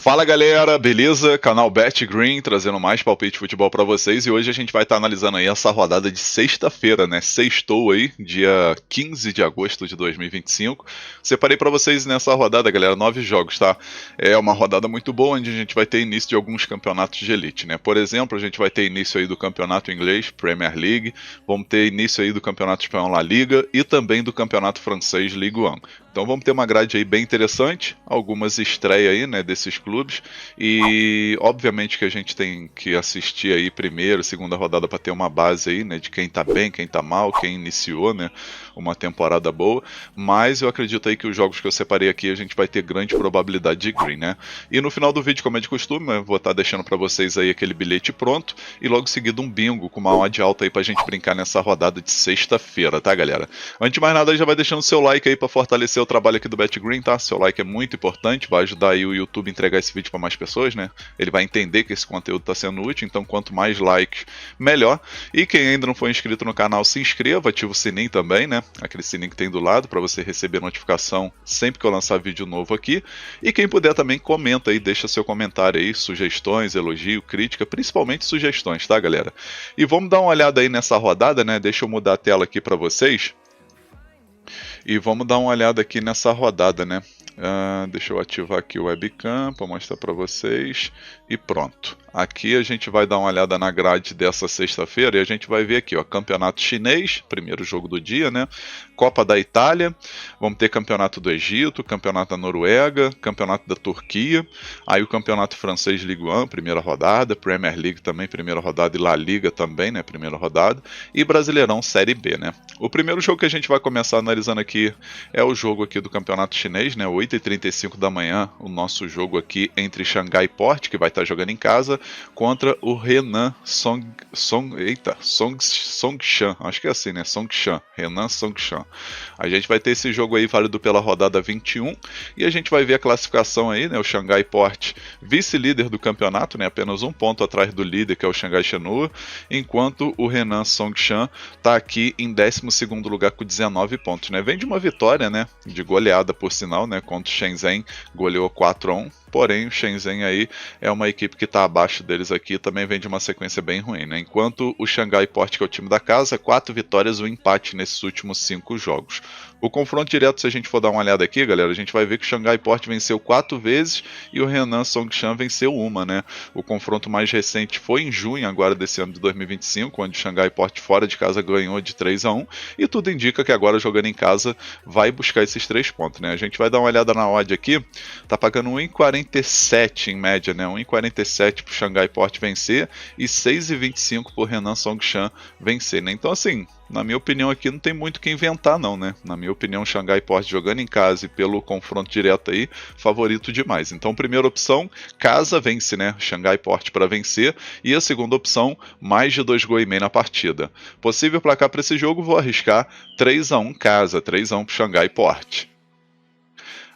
Fala galera, beleza? Canal Bet Green trazendo mais palpite de futebol pra vocês e hoje a gente vai estar analisando aí essa rodada de sexta-feira, né? Sextou aí, dia 15 de agosto de 2025. Separei pra vocês nessa rodada, galera, 9 jogos, tá? É uma rodada muito boa onde a gente vai ter início de alguns campeonatos de elite, né? Por exemplo, a gente vai ter início aí do campeonato inglês, Premier League, vamos ter início aí do campeonato espanhol La Liga e também do campeonato francês Ligue 1. Então vamos ter uma grade aí bem interessante, algumas estreias aí, né, desses clubes, e obviamente que a gente tem que assistir aí primeira, segunda rodada para ter uma base aí, né, de quem tá bem, quem tá mal, quem iniciou, né, uma temporada boa, mas eu acredito aí que os jogos que eu separei aqui a gente vai ter grande probabilidade de green, né. E no final do vídeo, como é de costume, eu vou estar deixando para vocês aí aquele bilhete pronto e logo seguido um bingo com uma odd alta aí pra gente brincar nessa rodada de sexta-feira, tá galera? Antes de mais nada, já vai deixando o seu like aí para fortalecer o trabalho aqui do Bet Green, tá? Seu like é muito importante, vai ajudar aí o YouTube a entregar esse vídeo para mais pessoas, né? Ele vai entender que esse conteúdo está sendo útil, então quanto mais likes, melhor. E quem ainda não foi inscrito no canal, se inscreva, ativa o sininho também, né? Aquele sininho que tem do lado para você receber notificação sempre que eu lançar vídeo novo aqui. E quem puder também comenta aí, deixa seu comentário aí, sugestões, elogio, crítica, principalmente sugestões, tá galera? E vamos dar uma olhada aí nessa rodada, né? Deixa eu mudar a tela aqui para vocês. E vamos dar uma olhada aqui nessa rodada, né? Deixa eu ativar aqui o webcam para mostrar para vocês. E pronto. Aqui a gente vai dar uma olhada na grade dessa sexta-feira e a gente vai ver aqui, ó, campeonato chinês, primeiro jogo do dia, né? Copa da Itália, vamos ter campeonato do Egito, campeonato da Noruega, campeonato da Turquia, aí o campeonato francês Ligue 1, primeira rodada, Premier League também, primeira rodada, e La Liga também, né? Primeira rodada, e Brasileirão Série B, né? O primeiro jogo que a gente vai começar analisando aqui é o jogo aqui do campeonato chinês, né? 8h35 da manhã, o nosso jogo aqui entre Xangai Port, que vai estar jogando em casa, contra o Renan Songshan, acho que é assim, né? Renan Songshan. A gente vai ter esse jogo aí válido pela rodada 21 e a gente vai ver a classificação aí, né? O Xangai Port, vice-líder do campeonato, né? Apenas um ponto atrás do líder, que é o Xangai Shenhua, enquanto o Renan Songshan está aqui em 12º lugar com 19 pontos, né? Vem de uma vitória, né? De goleada, por sinal, né? Contra o Shenzhen, goleou 4-1. Porém, o Shenzhen aí é uma equipe que está abaixo deles aqui, também vem de uma sequência bem ruim, né? Enquanto o Xangai Port, que é o time da casa, 4 vitórias e um empate nesses últimos 5 jogos. O confronto direto, se a gente for dar uma olhada aqui, galera, a gente vai ver que o Xangai Port venceu 4 vezes e o Renan Songshan venceu uma, né? O confronto mais recente foi em junho agora desse ano de 2025, onde o Xangai Port fora de casa ganhou de 3-1 e tudo indica que agora jogando em casa vai buscar esses 3 pontos, né? A gente vai dar uma olhada na odd aqui, tá pagando 1,47 em média, né? 1,47 pro Xangai Port vencer e 6,25 pro Renan Songshan vencer, né? Então assim, na minha opinião aqui não tem muito o que inventar não, né? Na minha opinião, o Xangai Port jogando em casa e pelo confronto direto aí, favorito demais. Então, primeira opção, casa vence, né? Xangai Port para vencer. E a segunda opção, mais de 2,5 gols na partida. Possível placar para esse jogo, vou arriscar 3-1 casa, 3-1 pro Xangai Port.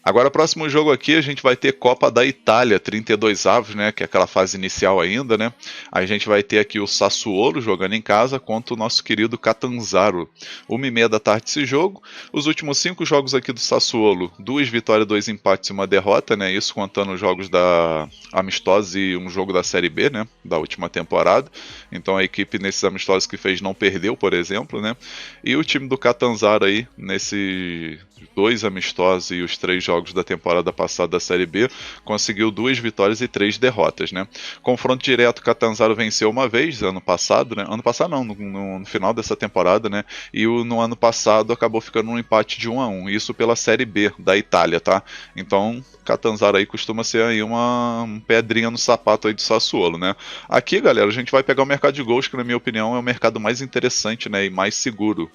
Agora, próximo jogo aqui, a gente vai ter Copa da Itália, 32 avos, né, que é aquela fase inicial ainda, né. A gente vai ter aqui o Sassuolo jogando em casa contra o nosso querido Catanzaro. 1h30 da tarde esse jogo. Os últimos 5 jogos aqui do Sassuolo, 2 vitórias, 2 empates e 1 derrota, né, isso contando os jogos da amistosa e um jogo da Série B, né, da última temporada. Então a equipe nesses amistosos que fez não perdeu, por exemplo, né. E o time do Catanzaro aí, nesses 2 amistosos e os 3 jogos da temporada passada da Série B, conseguiu 2 vitórias e 3 derrotas, né? Confronto direto, Catanzaro venceu uma vez, ano passado, né? Ano passado não, no final dessa temporada, né? E no ano passado acabou ficando um empate de 1-1, isso pela Série B da Itália, tá? Então, Catanzaro aí costuma ser aí uma pedrinha no sapato aí do Sassuolo, né? Aqui, galera, a gente vai pegar o mercado de gols, que na minha opinião é o mercado mais interessante, né? E mais seguro,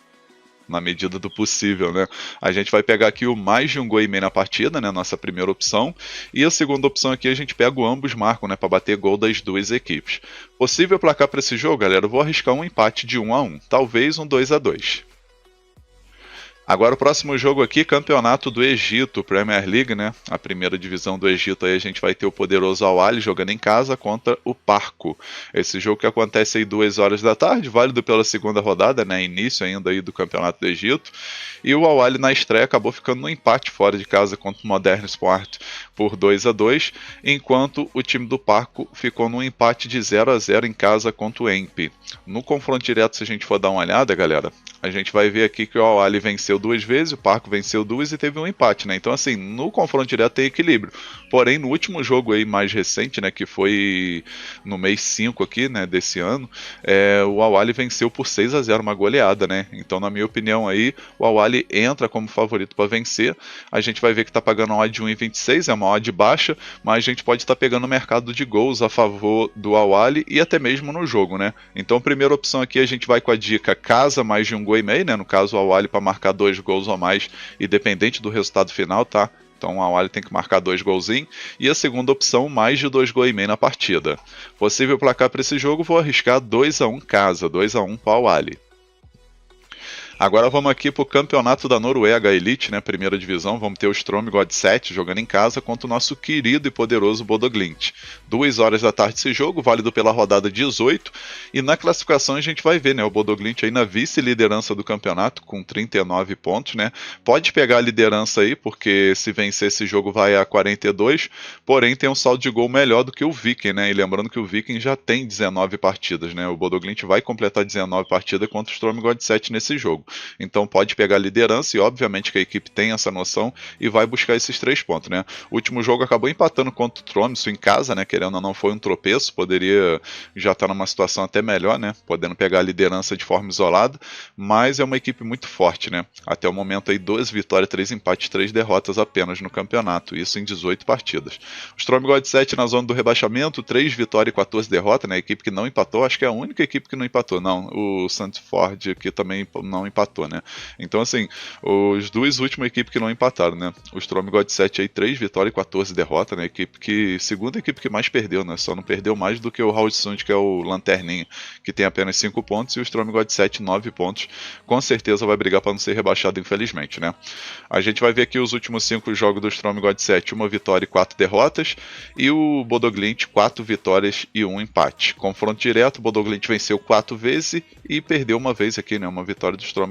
na medida do possível, né? A gente vai pegar aqui o mais de 1,5 gols na partida, né? Nossa primeira opção. E a segunda opção aqui a gente pega o ambos marcam, né? Para bater gol das duas equipes. Possível placar para esse jogo, galera? Eu vou arriscar um empate de 1-1. Talvez um 2-2. Agora o próximo jogo aqui, Campeonato do Egito, Premier League, né? A primeira divisão do Egito aí a gente vai ter o poderoso Al-Ahly jogando em casa contra o Parco. Esse jogo que acontece aí 2 horas da tarde, válido pela segunda rodada, né? Início ainda aí do Campeonato do Egito. E o Al-Ahly na estreia acabou ficando no empate fora de casa contra o Modern Sport por 2-2, enquanto o time do Parco ficou num empate de 0-0 em casa contra o EMP. No confronto direto, se a gente for dar uma olhada, galera, a gente vai ver aqui que o Al-Ahly venceu 2 vezes, o Parco venceu 2 e teve um empate, né? Então, assim, no confronto direto tem equilíbrio. Porém, no último jogo aí mais recente, né, que foi no mês 5 aqui, né, desse ano, o Al-Ahly venceu por 6-0, uma goleada, né? Então, na minha opinião aí, o Al-Ahly entra como favorito para vencer. A gente vai ver que tá pagando uma odd de 1,26, é uma odd baixa, mas a gente pode estar pegando o mercado de gols a favor do Al-Ahly e até mesmo no jogo, né? Então, primeira opção aqui, a gente vai com a dica casa mais de 1,5 gol, né? No caso, o Al-Ahly para marcar 2 gols ou mais, independente do resultado final, tá? Então o Al-Ahly tem que marcar 2 golzinhos. E a segunda opção, mais de 2,5 gols na partida. Possível placar para esse jogo, vou arriscar 2-1 casa, 2-1 para o Al-Ahly. Agora vamos aqui para o campeonato da Noruega Elite, né, primeira divisão. Vamos ter o Strømsgodset 7 jogando em casa contra o nosso querido e poderoso Bodø/Glimt. 2 horas da tarde esse jogo, válido pela rodada 18. E na classificação a gente vai ver, né, o Bodø/Glimt aí na vice-liderança do campeonato com 39 pontos, né. Pode pegar a liderança aí, porque se vencer esse jogo vai a 42, porém tem um saldo de gol melhor do que o Viking, né. E lembrando que o Viking já tem 19 partidas, né. O Bodø/Glimt vai completar 19 partidas contra o Strømsgodset nesse jogo. Então pode pegar a liderança e obviamente que a equipe tem essa noção e vai buscar esses 3 pontos, né? O último jogo acabou empatando contra o Tromsø em casa, né? Querendo ou não, foi um tropeço, poderia já estar numa situação até melhor, né? Podendo pegar a liderança de forma isolada, mas é uma equipe muito forte, né? Até o momento aí 2 vitórias, 3 empates, 3 derrotas apenas no campeonato, isso em 18 partidas. O Strømsgodset na zona do rebaixamento, 3 vitórias e 14 derrotas, né? A equipe que não empatou, acho que é a única equipe que não empatou, não. O Sandefjord que também não empatou, né? Então, assim, os 2 últimos equipes que não empataram, né? O Strømsgodset aí 3 vitórias e 14 derrotas, né? Segunda equipe que mais perdeu, né? Só não perdeu mais do que o Haugesund, que é o lanterninha, que tem apenas 5 pontos, e o Strømsgodset 9 pontos. Com certeza vai brigar para não ser rebaixado, infelizmente, né? A gente vai ver aqui os últimos 5 jogos do Strømsgodset, 1 vitória e 4 derrotas, e o Bodø/Glimt 4 vitórias e 1 empate. Confronto direto, o Bodø/Glimt venceu 4 vezes e perdeu uma vez aqui, né? Uma vitória do Strømsgodset.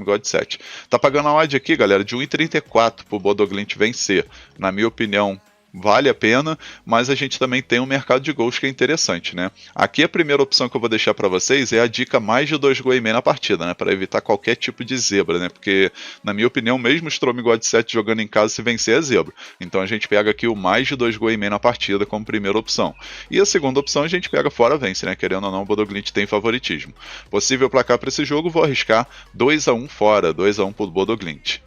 Tá pagando a odd aqui, galera, de 1,34 pro Bodø/Glimt vencer. Na minha opinião, vale a pena, mas a gente também tem um mercado de gols que é interessante, né? Aqui a primeira opção que eu vou deixar para vocês é a dica mais de 2,5 gols na partida, né? Para evitar qualquer tipo de zebra, né? Porque, na minha opinião, mesmo o Strømsgodset jogando em casa, se vencer é zebra. Então a gente pega aqui o mais de 2,5 gols na partida como primeira opção. E a segunda opção a gente pega fora vence, né? Querendo ou não, o Bodø/Glimt tem favoritismo. Possível placar para esse jogo, vou arriscar 2-1 fora, 2-1 pro Bodø/Glimt.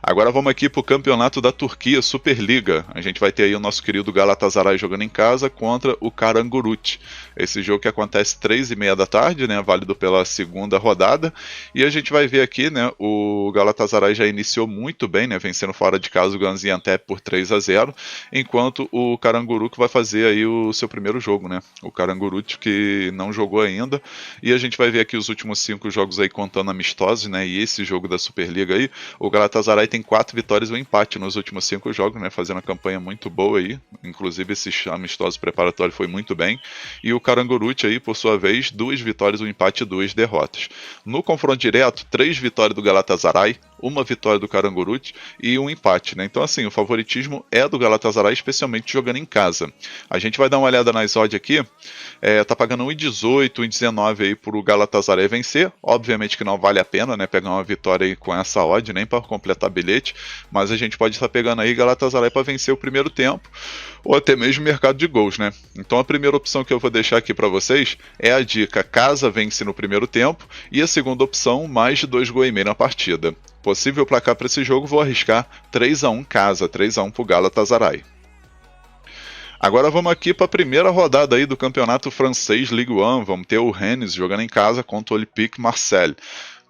Agora vamos aqui para o campeonato da Turquia, Superliga. A gente vai ter aí o nosso querido Galatasaray jogando em casa contra o Karagümrük. Esse jogo que acontece 3h30 da tarde, né, válido pela segunda rodada. E a gente vai ver aqui, né, o Galatasaray já iniciou muito bem, né, vencendo fora de casa o Gaziantep por 3-0, enquanto o Karagümrük vai fazer aí o seu primeiro jogo, né? O Karagümrük que não jogou ainda. E a gente vai ver aqui os últimos 5 jogos aí contando amistosos, né? E esse jogo da Superliga aí, o Galatasaray tem 4 vitórias e um empate nos últimos 5 jogos, né? Fazendo uma campanha muito boa aí. Inclusive esse amistoso preparatório foi muito bem. E o Karagümrük aí, por sua vez, 2 vitórias, um empate e 2 derrotas. No confronto direto, 3 vitórias do Galatasaray, 1 vitória do Karagümrük e um empate, né? Então, assim, o favoritismo é do Galatasaray, especialmente jogando em casa. A gente vai dar uma olhada nas odds aqui. Tá pagando 1,18, 1,19 aí pro Galatasaray vencer. Obviamente que não vale a pena, né? Pegar uma vitória aí com essa odd, nem para completar bilhete. Mas a gente pode estar pegando aí Galatasaray para vencer o primeiro tempo, ou até mesmo mercado de gols, né? Então a primeira opção que eu vou deixar aqui para vocês é a dica casa vence no primeiro tempo, e a segunda opção mais de 2,5 gols na partida. Possível placar para esse jogo, vou arriscar 3-1 casa, 3-1 pro Galatasaray. Agora vamos aqui para a primeira rodada aí do campeonato francês Ligue 1. Vamos ter o Rennes jogando em casa contra o Olympique Marseille.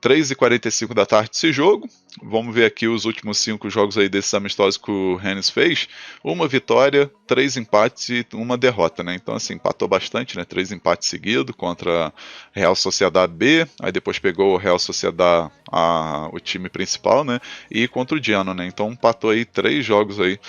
3h45 da tarde esse jogo, Vamos ver aqui os últimos 5 jogos aí desses amistosos que o Rennes fez. Uma vitória, 3 empates e uma derrota, né? Então, assim, empatou bastante, né? 3 empates seguidos contra Real Sociedad B, aí depois pegou o Real Sociedad, o time principal, né? E contra o Genoa, né? Então, empatou aí 3 jogos aí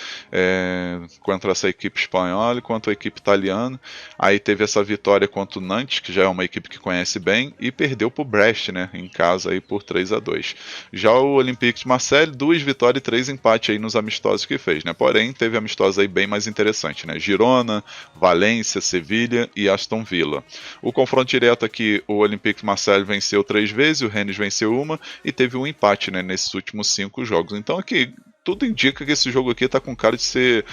contra essa equipe espanhola e contra a equipe italiana. Aí teve essa vitória contra o Nantes, que já é uma equipe que conhece bem, e perdeu pro Brest, né? Em casa aí por 3-2. Já o Olympique de Marseille, 2 vitórias e 3 empates aí nos amistosos que fez, né? Porém, teve amistosos aí bem mais interessantes, né? Girona, Valência, Sevilha e Aston Villa. O confronto direto aqui, o Olympique de Marseille venceu 3 vezes, o Rennes venceu uma e teve um empate, né, nesses últimos 5 jogos. Então aqui tudo indica que esse jogo aqui está com cara de ser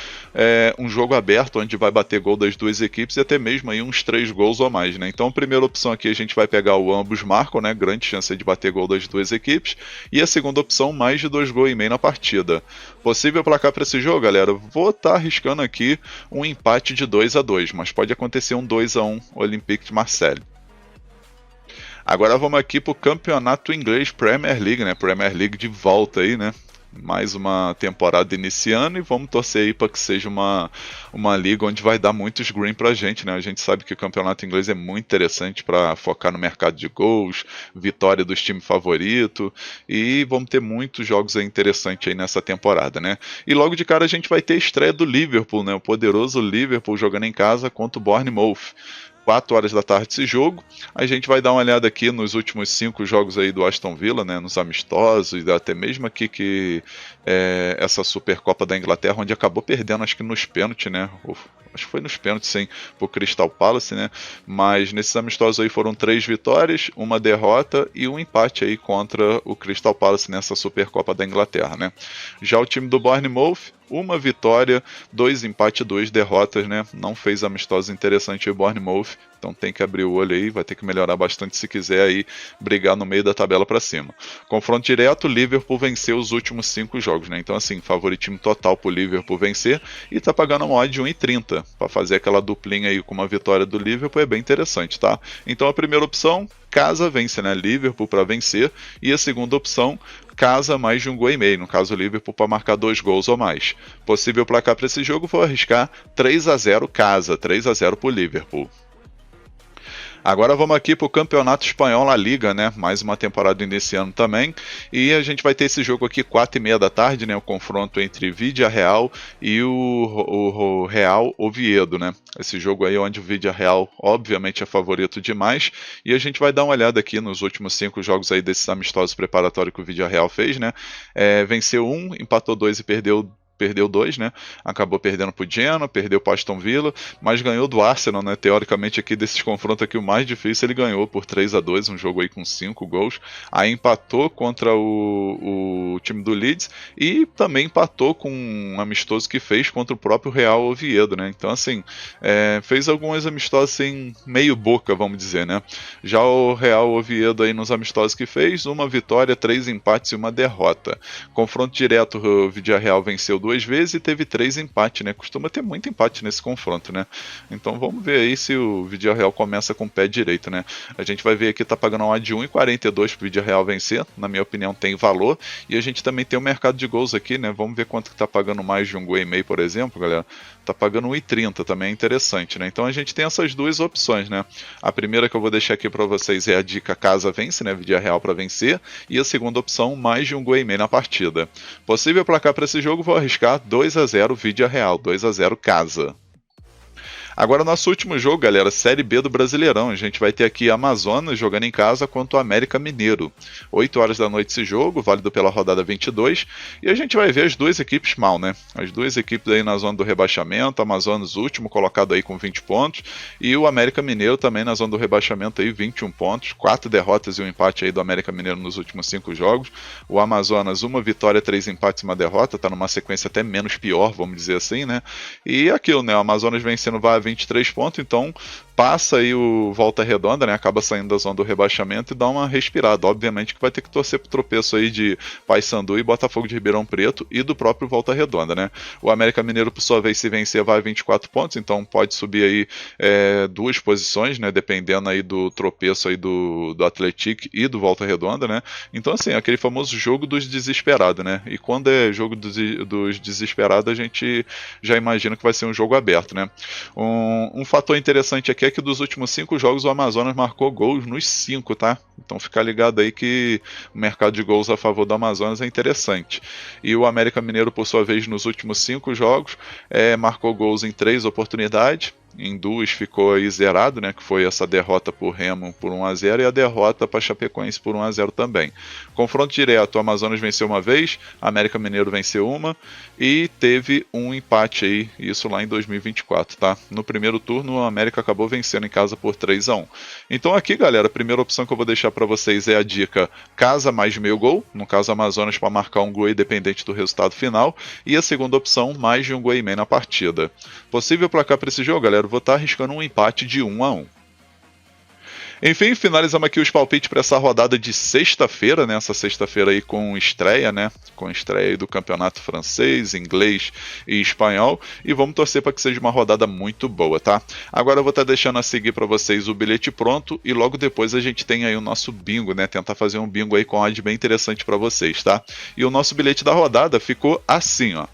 um jogo aberto, onde vai bater gol das duas equipes e até mesmo aí uns 3 gols ou mais, né? Então a primeira opção aqui a gente vai pegar o ambos marcam, né? Grande chance de bater gol das duas equipes. E a segunda opção, mais de 2 gols e meio na partida. Possível placar para esse jogo, galera? Vou estar arriscando aqui um empate de 2-2, mas pode acontecer um 2-1 Olympique de Marseille. Agora vamos aqui para o campeonato inglês Premier League, né? Premier League de volta aí, né? Mais uma temporada iniciando e vamos torcer aí para que seja uma liga onde vai dar muitos green pra gente, né? A gente sabe que o campeonato inglês é muito interessante para focar no mercado de gols, vitória dos times favoritos e vamos ter muitos jogos aí interessantes aí nessa temporada, né? E logo de cara a gente vai ter a estreia do Liverpool, né? O poderoso Liverpool jogando em casa contra o Bournemouth. 4 horas da tarde esse jogo. A gente vai dar uma olhada aqui nos últimos 5 jogos aí do Aston Villa, né, nos amistosos, até mesmo aqui que essa Supercopa da Inglaterra, onde acabou perdendo, acho que nos pênaltis, né? Acho que foi nos pênaltis, sim, pro Crystal Palace, né? Mas nesses amistosos aí foram 3 vitórias, uma derrota e um empate aí contra o Crystal Palace nessa Supercopa da Inglaterra, né? Já o time do Bournemouth, uma vitória, 2 empates e 2 derrotas, né? Não fez amistosos interessantes o Bournemouth, então tem que abrir o olho aí, vai ter que melhorar bastante se quiser aí brigar no meio da tabela para cima. Confronto direto, Liverpool venceu os últimos 5 jogos, né? Então assim, favoritismo total pro Liverpool vencer e tá pagando uma odd de 1,30 para fazer aquela duplinha aí com uma vitória do Liverpool, é bem interessante, tá? Então a primeira opção, casa vence, né? Liverpool para vencer, e a segunda opção, casa mais de 1 gol e meio, no caso o Liverpool para marcar 2 gols ou mais. Possível placar para esse jogo, vou arriscar 3-0 casa, 3-0 pro Liverpool. Agora vamos aqui para o Campeonato Espanhol La Liga, né? Mais uma temporada iniciando também. E a gente vai ter esse jogo aqui 4h30 da tarde, né? O confronto entre Villarreal e o Real Oviedo, né? Esse jogo aí onde o Villarreal obviamente é favorito demais. E a gente vai dar uma olhada aqui nos últimos 5 jogos aí desses amistosos preparatórios que o Villarreal fez, né? Venceu 1, empatou 2 e perdeu 2, né? Acabou perdendo pro Genoa, perdeu pro Aston Villa, mas ganhou do Arsenal, né? Teoricamente aqui desses confrontos aqui o mais difícil ele ganhou por 3-2, um jogo aí com 5 gols. Aí empatou contra o time do Leeds e também empatou com um amistoso que fez contra o próprio Real Oviedo, né? Então assim, fez alguns amistosos assim, meio boca, vamos dizer, né? Já o Real Oviedo aí nos amistosos que fez, uma vitória, 3 empates e uma derrota. Confronto direto, o Villarreal venceu 2 vezes e teve 3 empates, né? Costuma ter muito empate nesse confronto, né? Então vamos ver aí se o Villarreal começa com o pé direito, né? A gente vai ver aqui, tá pagando uma de 1,42 pro Villarreal vencer, na minha opinião tem valor, e a gente também tem o mercado de gols aqui, né? Vamos ver quanto que tá pagando mais de 1 gol e meio, por exemplo, galera. Tá pagando 1,30, também é interessante, né? Então a gente tem essas duas opções, né? A primeira que eu vou deixar aqui para vocês é a dica casa vence, né? Villarreal para vencer, e a segunda opção, mais de 1 gol e meio na partida. Possível placar para esse jogo, vou arriscar 2-0 Villarreal, 2-0 casa. Agora, nosso último jogo, galera, Série B do Brasileirão. A gente vai ter aqui Amazonas jogando em casa contra o América Mineiro. 8 horas da noite esse jogo, válido pela rodada 22. E a gente vai ver as duas equipes mal, né? As duas equipes aí na zona do rebaixamento. Amazonas, último, colocado aí com 20 pontos. E o América Mineiro também na zona do rebaixamento aí, 21 pontos. 4 derrotas e um empate aí do América Mineiro nos últimos 5 jogos. O Amazonas, uma vitória, 3 empates e uma derrota. Tá numa sequência até menos pior, vamos dizer assim, né? E aquilo, né? O Amazonas vencendo vai 23 pontos, então passa aí o Volta Redonda, né? Acaba saindo da zona do rebaixamento e dá uma respirada. Obviamente que vai ter que torcer pro tropeço aí de Paysandu e Botafogo de Ribeirão Preto e do próprio Volta Redonda, né? O América Mineiro, por sua vez, se vencer, vai a 24 pontos, então pode subir aí 2 posições, né? Dependendo aí do tropeço aí do Atlético e do Volta Redonda, né? Então, assim, aquele famoso jogo dos desesperados, né? E quando é jogo dos desesperados, a gente já imagina que vai ser um jogo aberto, né? Um fator interessante aqui é que dos últimos 5 jogos o Amazonas marcou gols nos 5, tá? Então fica ligado aí que o mercado de gols a favor do Amazonas é interessante. E o América Mineiro, por sua vez, nos últimos 5 jogos, marcou gols em 3 oportunidades. Em 2 ficou aí zerado, né, que foi essa derrota por Remo por 1-0 e a derrota para Chapecoense por 1-0 também. Confronto direto, o Amazonas venceu uma vez, América Mineiro venceu uma e teve um empate aí, isso lá em 2024, tá? No primeiro turno, o América acabou vencendo em casa por 3-1. Então aqui, galera, a primeira opção que eu vou deixar para vocês é a dica casa mais meio gol, no caso Amazonas para marcar um gol independente do resultado final, e a segunda opção, mais de um gol e meio na partida. Possível placar para esse jogo, galera? Vou estar arriscando um empate de 1-1. Enfim, finalizamos aqui os palpites para essa rodada de sexta-feira, né? Essa sexta-feira aí com estreia, né? Com estreia aí do campeonato francês, inglês e espanhol. E vamos torcer para que seja uma rodada muito boa, tá? Agora eu vou estar deixando a seguir para vocês o bilhete pronto e logo depois a gente tem aí o nosso bingo, né? Tentar fazer um bingo aí com odds bem interessante para vocês, tá? E o nosso bilhete da rodada ficou assim, ó.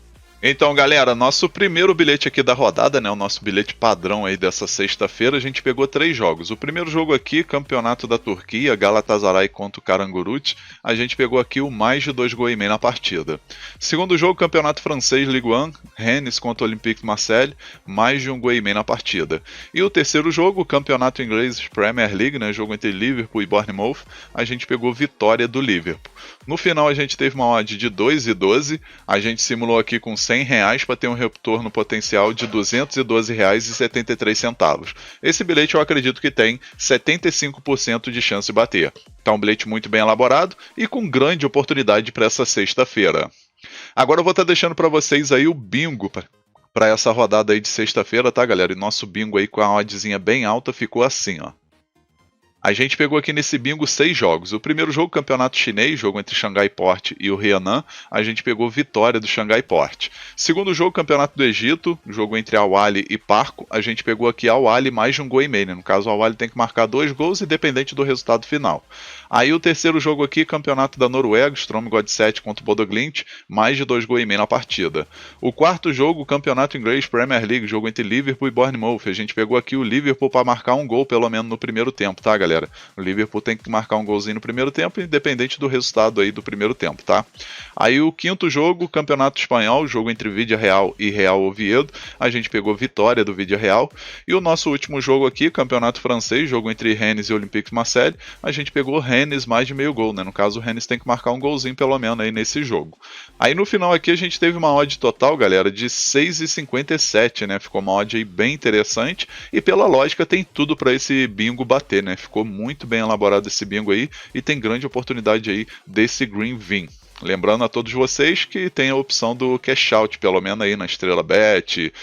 Então, galera, nosso primeiro bilhete aqui da rodada, né, o nosso bilhete padrão aí dessa sexta-feira, a gente pegou 3 jogos. O primeiro jogo aqui, Campeonato da Turquia, Galatasaray contra o Karagümrük, a gente pegou aqui o mais de 2 gols e meio na partida. Segundo jogo, Campeonato Francês, Ligue 1, Rennes contra o Olympique Marseille, mais de 1 gol e meio na partida. E o terceiro jogo, Campeonato Inglês Premier League, né, jogo entre Liverpool e Bournemouth, a gente pegou vitória do Liverpool. No final a gente teve uma odd de 2,12, a gente simulou aqui com R$100 para ter um retorno potencial de R$212,73. Esse bilhete eu acredito que tem 75% de chance de bater. Tá um bilhete muito bem elaborado e com grande oportunidade para essa sexta-feira. Agora eu vou estar deixando para vocês aí o bingo para essa rodada aí de sexta-feira, tá, galera? E nosso bingo aí com a oddzinha bem alta ficou assim, ó. A gente pegou aqui nesse bingo 6 jogos. O primeiro jogo, campeonato chinês, jogo entre Xangai Port e o Hainan, a gente pegou vitória do Xangai Port. Segundo jogo, campeonato do Egito, jogo entre Al-Ahly e Parco, a gente pegou aqui Al-Ahly mais de 1 gol e meio. No caso, o Al-Ahly tem que marcar 2 gols independente do resultado final. Aí o terceiro jogo aqui, campeonato da Noruega, Strom Godset contra o Bodo Glimt, mais de 2 gols e meio na partida. O quarto jogo, campeonato inglês Premier League, jogo entre Liverpool e Bournemouth. A gente pegou aqui o Liverpool para marcar um gol pelo menos no primeiro tempo, tá, galera? O Liverpool tem que marcar um golzinho no primeiro tempo, independente do resultado aí do primeiro tempo, tá? Aí o quinto jogo, campeonato espanhol, jogo entre Vídea Real e Real Oviedo, a gente pegou vitória do Vídea Real. E o nosso último jogo aqui, campeonato francês, jogo entre Rennes e Olympique Marseille, a gente pegou Rennes mais de meio gol, né? No caso, o Rennes tem que marcar um golzinho pelo menos aí nesse jogo. Aí no final aqui a gente teve uma odd total, galera, de 6,57, né? Ficou uma odd aí bem interessante e pela lógica tem tudo para esse bingo bater, né? Ficou muito bem elaborado esse bingo aí e tem grande oportunidade aí desse Green vir. Lembrando a todos vocês que tem a opção do cash out, pelo menos aí na Estrela Bet,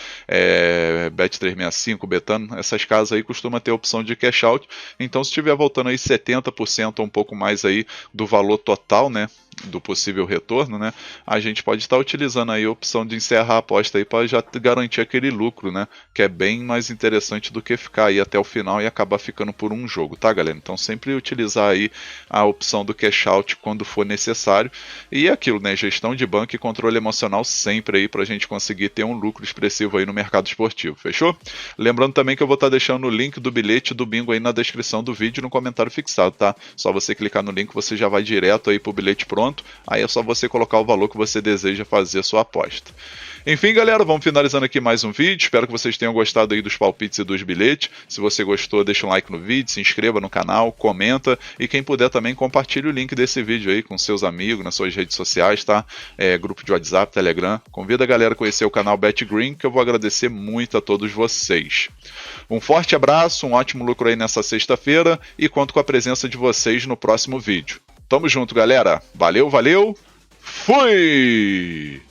Bet365, Betano, essas casas aí costumam ter a opção de cash out. Então se estiver voltando aí 70% ou um pouco mais aí do valor total, né, do possível retorno, né, a gente pode estar utilizando aí a opção de encerrar a aposta aí para já garantir aquele lucro, né, que é bem mais interessante do que ficar aí até o final e acabar ficando por um jogo, tá, galera? Então sempre utilizar aí a opção do cash out quando for necessário. E é aquilo, né? Gestão de banco e controle emocional sempre aí pra gente conseguir ter um lucro expressivo aí no mercado esportivo, fechou? Lembrando também que eu vou estar deixando o link do bilhete do bingo aí na descrição do vídeo no comentário fixado, tá? Só você clicar no link, você já vai direto aí pro bilhete pronto, aí é só você colocar o valor que você deseja fazer a sua aposta. Enfim, galera, vamos finalizando aqui mais um vídeo. Espero que vocês tenham gostado aí dos palpites e dos bilhetes. Se você gostou, deixa um like no vídeo, se inscreva no canal, comenta e quem puder também compartilhe o link desse vídeo aí com seus amigos, nas suas redes sociais, tá? Grupo de WhatsApp, Telegram. Convida a galera a conhecer o canal BetGreen, que eu vou agradecer muito a todos vocês. Um forte abraço, um ótimo lucro aí nessa sexta-feira e conto com a presença de vocês no próximo vídeo. Tamo junto, galera. Valeu, valeu. Fui!